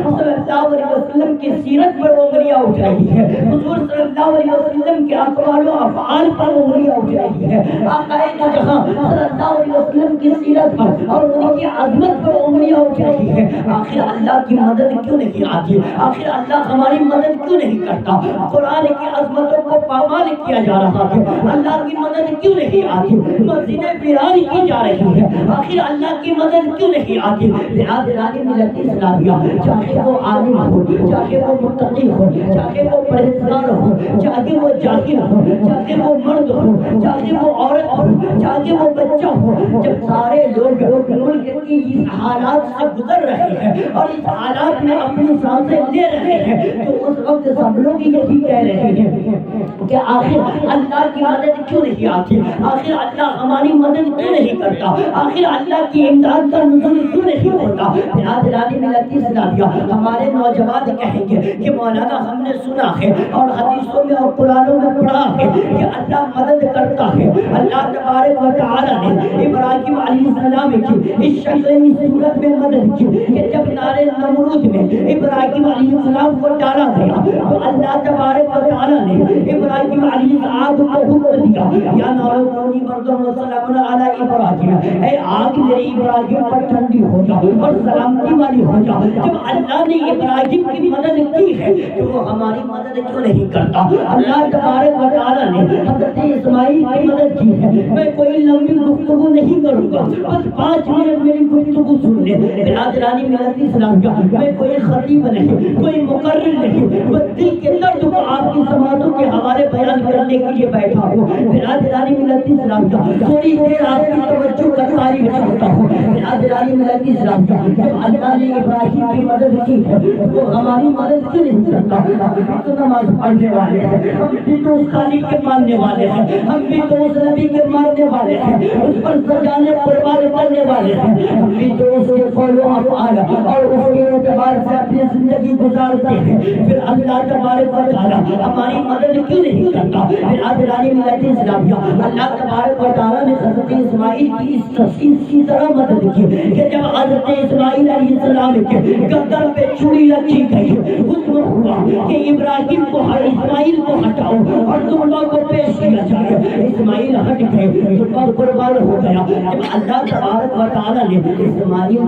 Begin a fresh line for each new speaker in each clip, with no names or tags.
صلی اللہ علیہ وسلم کی سیرت پر انگلیاں اٹھائی ہے، حضور صلی اللہ علیہ وسلم کے اقوال و افعال پر انگلیاں اٹھائی ہے، آقا دو جہاں صلی اللہ علیہ وسلم کی سیرت پر اور ان کی عظمت پر انگلیاں اٹھائی ہے۔ آخر اللہ کی مدد کیوں نہیں آتی؟ آخر اللہ ہماری مدد کیوں نہیں کرتا؟ قرآن کی عظمتوں کو پامال کیا جا رہا ہے، اللہ کی مدد کیوں نہیں آتی؟ مسجدیں ویران کی جا رہی ہے، آخر اللہ کی مدد کیوں نہیں آتی؟ برادران ملت اسلامیہ، چاہے وہ عالم ہو، چاہے وہ متقی ہو، چاہے وہ پرہیزگار ہو، چاہے وہ جاہل ہو، چاہے وہ مرد ہو، چاہے وہ عورت ہو، چاہے وہ بچہ ہو، جب سارے لوگ ملک کی اس حالات سے گزر رہے ہیں اور اس حالات میں اپنی سانسیں لے رہے ہیں، تو اس وقت سب لوگ یہی کہہ رہے ہیں کہ آخر اللہ کی مدد کیوں نہیں آتی؟ آخر اللہ ہماری مدد کیوں نہیں کرتا؟ آخر اللہ کی امداد کا نزول کیوں نہیں ہوتا؟ برادران ملت اسلامیہ، ہمارے نوجوان کہیں گے کہ مولانا ہم نے سنا ہے اور حدیثوں میں اور قرآنوں میں پڑھا ہے کہ اللہ مدد کرتا ہے۔ اللہ تبارک و تعالیٰ نے ابراہیم علیہ السلام کی اس شکل اس صورت میں مدد کی کہ جب نار نمرود میں ابراہیم علیہ السلام کو ڈالا گیا تو اللہ تبارک و تعالیٰ نے ابراہیم علیہ السلام کو حکم دیا، یا نار کونی بردن و سلام علی ابراہیم، اے آگ میری ابراہیم پر ٹھنڈی ہو جا اور سلامتی والی ہو جا۔ جب اللہ نے ابراہیم کی مدد کی ہے تو وہ ہماری مدد کیوں نہیں کرتا؟ اللہ تبارک و تعالیٰ نے حضرت اسماعیل کی مدد کی ہے۔ میں کوئی لمبی گفتگو نہیں کروں گا، بس 5 منٹ میری گفتگو سن لے۔ برادران ملت اسلامیہ، میں کوئی خطیب نہیں، کوئی مقرر نہیں، بس دل کے درد کو آپ کی سماعتوں کے حوالے بیان کرنے کے لیے بیٹھا ہوں۔ برادران ملت اسلامیہ، تھوڑی دیر آپ کی توجہ کا تعریف کرتا ہوں۔ برادران ملت اسلامیہ، جب اللہ نے ابراہیم کی مدد کی ہے تو ہماری مدد کیوں نہیں کرتا؟ ہم بھی تو نماز پڑھنے والے ہیں، ہم بھی تو اس خالق کے ماننے والے ہیں، ہم بھی تو اس نبی کے ماننے والے ہیں، اس پر سجانے قربان کرنے والے ہیں، ہم بھی تو اس کے قول و افعال اور اس کے اعتبار سے اپنی زندگی گزارتے ہیں، پھر اللہ تبارک و تعالیٰ ہماری مدد کیوں نہیں کرتا؟ برادران ملت اسلامیہ، اللہ تبارک و تعالیٰ نے حضرت اسماعیل کی اس تشخیص کی طرح مدد کی کہ جب حضرت اسماعیل علیہ السلام کے گردن پہ چھری رکھی گئی، حکم ہوا کہ ابراہیم کو اسماعیل کو ہٹاؤ اور دلہا کو پیش کیا جائے۔ اسماعیل ہٹ گئے، دلہا قربان ہو گیا۔ جب اللہ تبارک و تعالیٰ نے اسماعیل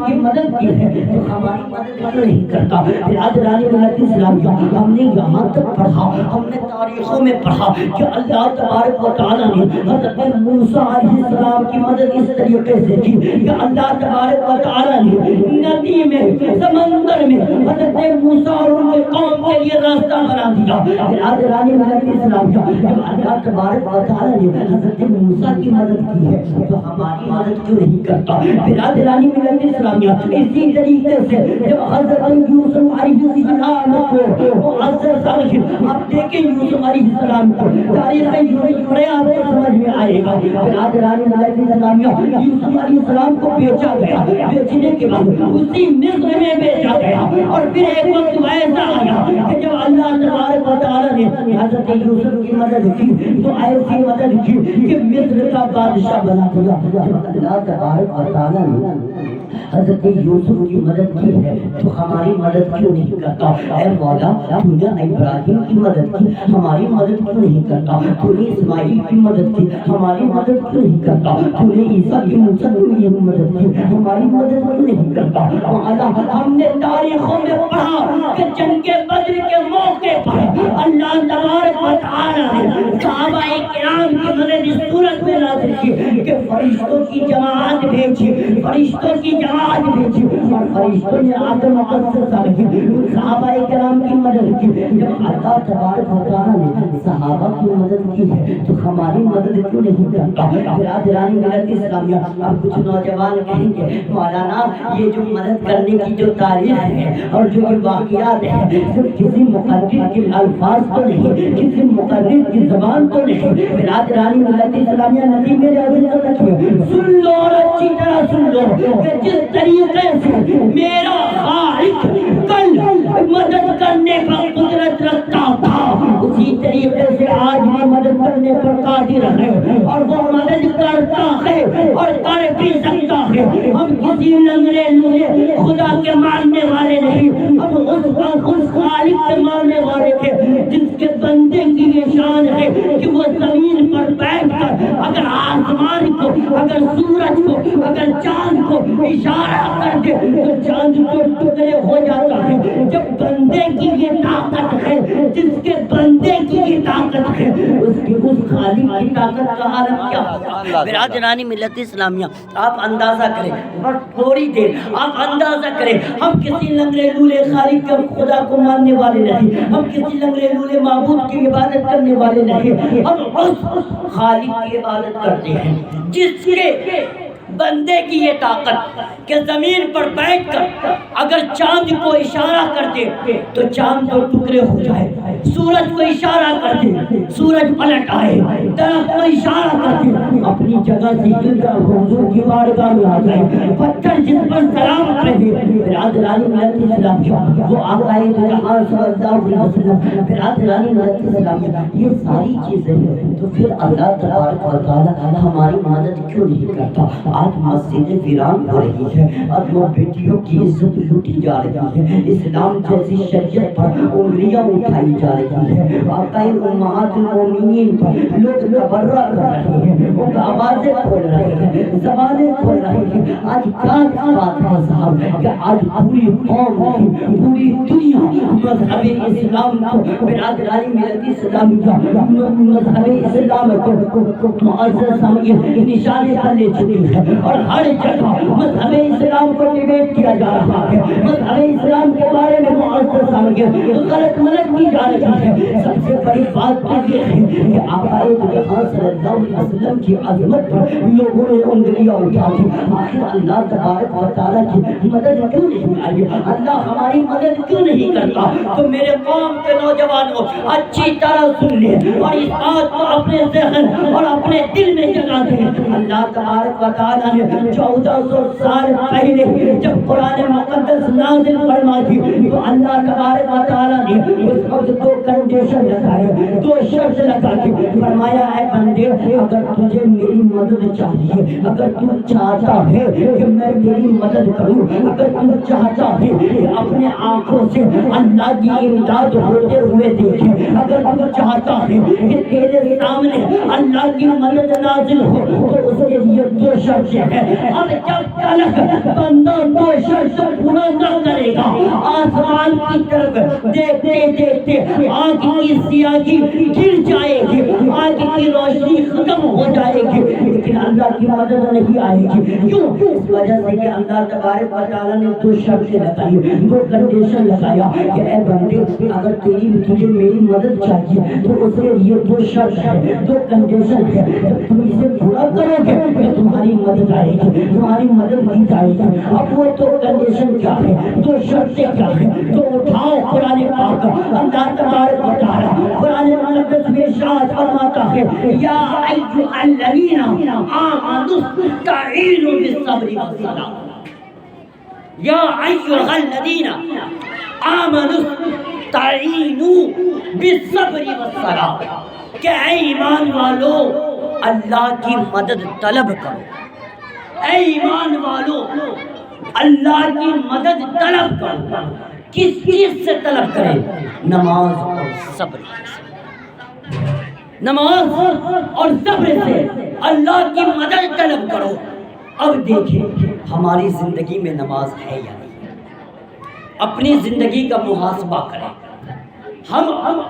کی مدد کی ہے تو ہماری مدد کیوں نہیں کرتا؟ برادران ملت اسلامیہ، ہم نے یہاں تک پڑھا، ہم نے تاریخوں میں پڑھا کہ اللہ تبارک و تعالیٰ نے حضرت موسیٰ علیہ السلام کی مدد اس طریقے سے کی کہ اللہ تبارک و تعالیٰ نے ندی میں، سمندر میں حضرت موسیٰ اور ان کے قوم کے لیے راستہ بنا دیا۔ برادران ملت اسلامیہ، جب اللہ تبارک و تعالیٰ نے حضرت موسیٰ کی مدد کی ہے تو ہماری مدد کیوں نہیں کرتا؟ برادران ملت اسلامیہ، اسی طریقے سے جب حضرت یوسف علیہ السلام کو معزز علیہ، آپ دیکھیں یوسف علیہ السلام کو تاریخ یونان آپ کو سمجھ میں آئے گا۔ برادران ملت اسلامیہ، یوسف علیہ السلام کو بیچا گیا، بیچنے کے بعد اسی مصر میں بیچا گیا اور پھر ایک وقت ایسا آیا کہ جب اللہ تبارک و تعالیٰ نے حضرت یوسف کی مدد کی تو ایسی مدد کی کہ مصر کا بادشاہ بنا دیا۔ اللہ تبارک و تعالیٰ نے حضرت یوسف کی مدد کی ہے تو ہماری مدد کیوں نہیں کرتا؟ اے مولا، تو نے ابراہیم کی مدد کی، ہماری مدد کیوں نہیں کرتا؟ تو نے اسماعیل کی مدد کی، ہماری مدد کیوں نہیں کرتا؟ تو نے عیسیٰ کی مدد کی، ہماری مدد کیوں نہیں کرتا؟ مولا، ہم نے تاریخوں میں پڑھا کہ جنگ بدر کے موقع پر اللہ تبارک و تعالیٰ نے صحابہ کرام کی مدد اس صورت میں نازل کی کہ فرشتوں کی جماعت بھیجی، فرشتوں کی جماعت بھیجی اور فرشتوں نے آدم مقدس علیہ صحابہ کرام کی مدد کی۔ جب اللہ تبارک و تعالیٰ نے صحابہ کی مدد کی ہے تو ہماری مدد کیوں نہیں کرتا؟ برادران ملت اسلامیہ، اب کچھ نوجوان کہیں گے مولانا یہ جو مدد کرنے کی جو تاریخ ہے اور جو یہ واقعات ہیں صرف کسی مقرر کے الفاظ تو نہیں، کسی مقرر کی زبان تو نہیں۔ برادران ملت اسلامیہ، نبی میرے عزیز رکھیے، سن لو اور اچھی طرح سن لو کہ جس طریقے سے میرا خالق کل مدد کرنے پر قدرت رکھتا تھا اسی طریقے سے آج بھی مدد کرنے پر قادر ہے اور وہ مدد کرتا ہے اور کر بھی سکتا ہے۔ ہم کسی لنگڑے لوہے خدا کے ماننے والے نہیں، ہم اس خالق کے ماننے والے تھے جس کے بندے کی یہ شان ہے کہ وہ زمین پر بیٹھ کر اگر آسمان کو، اگر سورج کو، اگر چاند کو اشارہ کر دے تو چاند کو ٹکڑے ہو جاتا ہے۔ جب بندے کی یہ طاقت ہے، جس کے بندے کی یہ طاقت ہے، اس خالق کی طاقت کا عالم کیا ہوگا؟ برادران ملت اسلامیہ، آپ اندازہ کریں، بس تھوڑی دیر آپ اندازہ کریں، ہم کسی لنگڑے لولے خالق کے خدا کو ماننے والے نہیں، ہم کسی لنگڑے لولے معبود کی عبادت کرنے والے نہیں، ہم اس خالق کی عبادت کرتے ہیں جس کے بندے کی یہ طاقت کہ زمین پر بیٹھ کر اگر چاند کو اشارہ کر دے تو چاند کو ٹکڑے ہو جائے، سورج کو اشارہ کر دے سورج پلٹ آئے، درخت کو اشارہ کر دے اپنی جگہ سے ہل کر حضور کی بارگاہ میں آ جائے، پتھر جس پر سلام رہے۔ برادران ملت اسلامیہ، وہ آقائے جہاں صلی اللہ علیہ وسلم، برادران ملت اسلامیہ، یہ ساری چیزیں ہیں تو پھر اللہ تبارک و تعالی ہماری مدد کیوں نہیں کرتا؟ آج مسجدیں ویران ہو رہی ہے، آج وہ بیٹیوں کی عزت لوٹی جا رہی ہے، اسلام جیسی شریعت پر انگلیاں اٹھائی جا رہی ہے، آقائے امہات المومنین پر لوگ تبرہ کر رہے ہیں، ان کا آوازیں کھول رہے ہیں، زبانیں کھول رہے ہیں۔ آج کیا بات ہے صاحب کہ آج پوری قوم کی، پوری دنیا مذہب اسلام کو، برادران ملت اسلامیہ، مذہب اسلام کو معزز سمجھے نشانے پر لے چکی ہے، اور ہر جگہ مذہب اسلام کو ڈیبیٹ کیا جا رہا ہے، مذہب اسلام کے بارے میں معزز سمجھے غلط ملت کی جا رہی ہے۔ سب سے بڑی بات تو یہ ہے کہ آقائے جہاں صلی اللہ علیہ وسلم کی عظمت پر لوگوں نے انگلیاں اٹھا دی۔ آخر اللہ تبارک و تعالیٰ کی مدد کیوں نہیں آئی؟ اللہ ہماری مدد کیوں نہیں کرتا؟ تو میرے قوم کے نوجوانوں اچھی طرح سن لیں اور اس بات کو اپنے ذہن اور اپنے دل میں جگا دیں۔ اللہ تبارک و تعالیٰ نے 1400 سال پہلے جب قرآن مقدس نازل فرما دی تو اللہ تبارک و تعالیٰ نے اس وقت 2 کنڈیشن لگائے، 2 شرط لگا دی، فرمایا اے بندے اگر تجھے میری مدد چاہیے، اگر تو چاہتا ہے کہ میں تیری مدد کروں، اگر تو چاہتا ہے کہ اپنے آنکھوں سے اللہ کی امداد ہوتے ہوئے دیکھے، اگر تو چاہتا ہے کہ تیرے سامنے اللہ کی مدد نازل ہو تو اس کے لیے 2 شرطیں ہیں۔ اب جب تک بندہ 2 شرط پورا نہ کرے گا، آسمان کی طرف دیکھتے دیکھتے آگ کی سیاہی گر جائے گی، آگ کی روشنی ختم ہو جائے گی، لیکن اللہ کی مدد نہیں آئے گی۔ کیوں؟ اس وجہ سے کہ اللہ تبارک و تعالیٰ نے 2 شرطیں لگائی، 2 کنڈیشن لگایا کہ اے بندے اگر تجھے میری مدد چاہیے تو اس کے لیے 2 شرط ہے، 2 کنڈیشن ہے، جب تم اسے پورا کرو گے تو تمہاری مدد آئے گی، تمہاری مدد کی جائے گی۔ اب وہ 2 کنڈیشن کیا ہے، 2 شرطیں کیا ہیں؟ تو اٹھاؤ قرآن پاک، اللہ تبارک و تعالیٰ قرآن مقدس میں ارشاد فرماتا ہے یا ایھا الذین آمنوا استعینوا بالصبر والصلاۃ، یا ایھا الذین آمنوا استعینوا بالصبر والصلاۃ، کہ اے ایمان والو اللہ کی مدد طلب کرو، اے ایمان والو اللہ کی مدد طلب کرو۔ کس چیز سے طلب کریں؟ نماز اور صبر سے، نماز اور صبر سے اللہ کی مدد طلب کرو۔ اب دیکھیں ہماری زندگی میں نماز ہے یا نہیں، اپنی زندگی کا محاسبہ کریں۔ ہم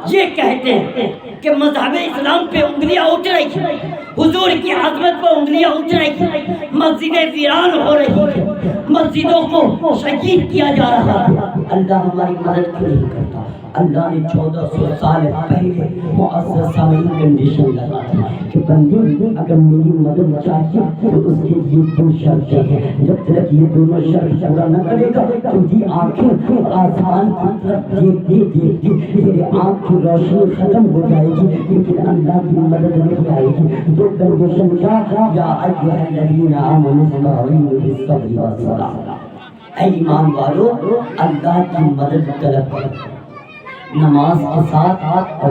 یہ کہتے ہیں کہ مذہب اسلام پہ انگلیاں اٹھ رہی ہیں، حضور کی عظمت پہ انگلیاں اٹھ رہی ہیں، مسجدیں ویران ہو رہی ہیں، مسجدوں کو شہید کیا جا رہا ہے، اللہ ہماری مدد کیوں نہیں کرتا؟ اللہ نے 1400 سال پہلے معزز سامعین کنڈیشن لگا دی کہ بندے اگر میری مدد چاہیے تو اس کے لیے 2 شرطیں ہیں، جب تک یہ دونوں شرط پورا نہ کرے گا تجھے آنکھیں آسمان کی طرف دیکھتے دیکھتے تیرے آنکھ کی روشنی ختم ہو جائے گی، لیکن اللہ کی مدد نہیں آئے گی۔ 2 کنڈیشن کیا؟ یا ایھا الذین آمنوا استعینوا بالصبر والصلاۃ، اے ایمان والو اللہ کی مدد طلب کرو، نماز کے ساتھ اور